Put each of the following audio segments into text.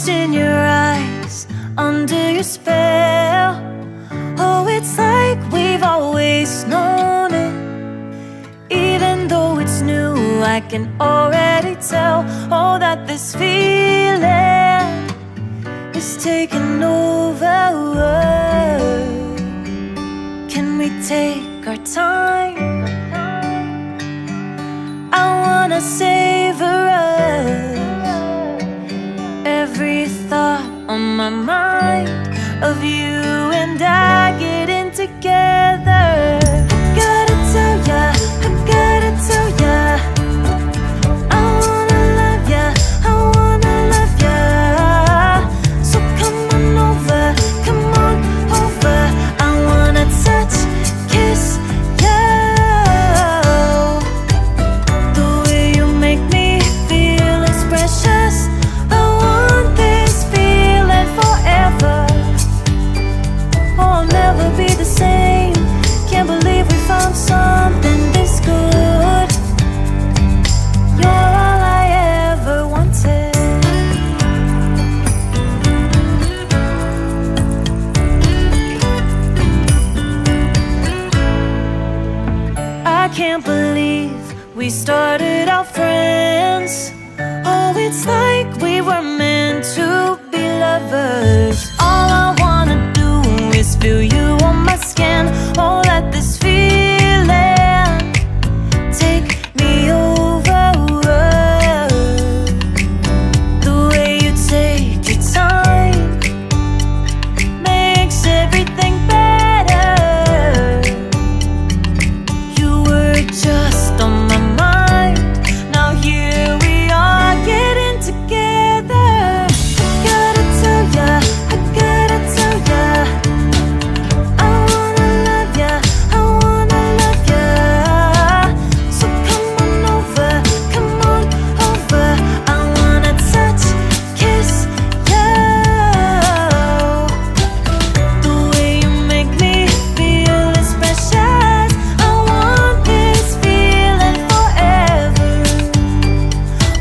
Lost in your eyes, under your spell. Oh, it's like we've always known it. Even though it's new, I can already tell. Oh, that this feeling is taking over. Can we take our time? I wanna savor us. Every thought on my mind of you and I getting together. Gotta tell ya, I gotta tell ya, I wanna love ya, I wanna love ya. So come on over, come on over. I wanna touch, kiss ya. The way you make me feel is precious. I want this feeling forever. Oh, I'll never be the same. Can't believe we found something this good. You're all I ever wanted. I can't believe we started out friends. Oh, it's like we were meant to be lovers. All I wanna do is feel you on my skin. Oh, let this feeling take me over. The way you take your time makes everything better. You were just on my mind. Now here we are getting together. Gotta tell ya, I gotta tell ya, I wanna love ya, I wanna love ya. So come on over, come on over. I wanna touch, kiss ya. The way you make me feel is precious. I want this feeling forever.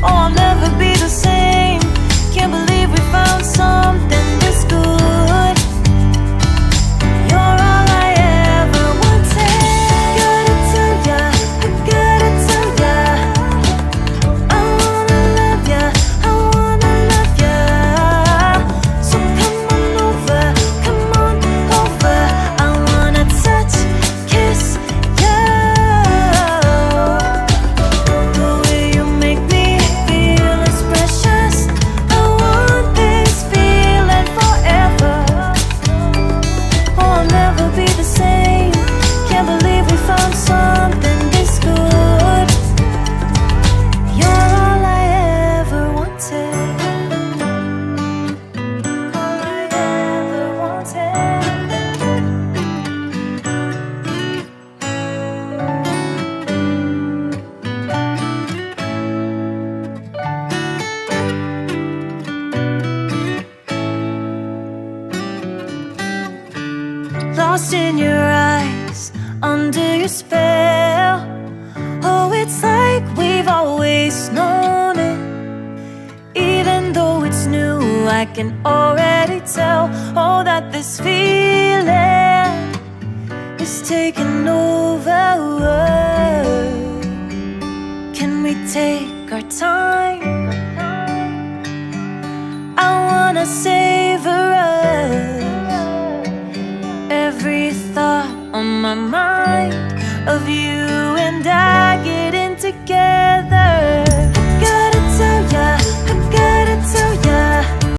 Oh, I'll never be the same. Can't believe we found something this good. You're all I ever wanted. Gotta tell ya, I gotta tell ya, I wanna love ya, I wanna love ya. So come on over, come on over. I wanna touch, kiss ya. The way you make me feel is precious. I want this feeling forever. Oh, I'll never be the same. Can't believe we found something this good. You're all I ever wanted. All I ever wanted. Lost in your eyes, under your spell. Oh, it's like we've always known it. Even though it's new, I can already tell. Oh, that this feeling is taking over. Can we take our time? I wanna savor us. Every thought on my mind of you and I getting together.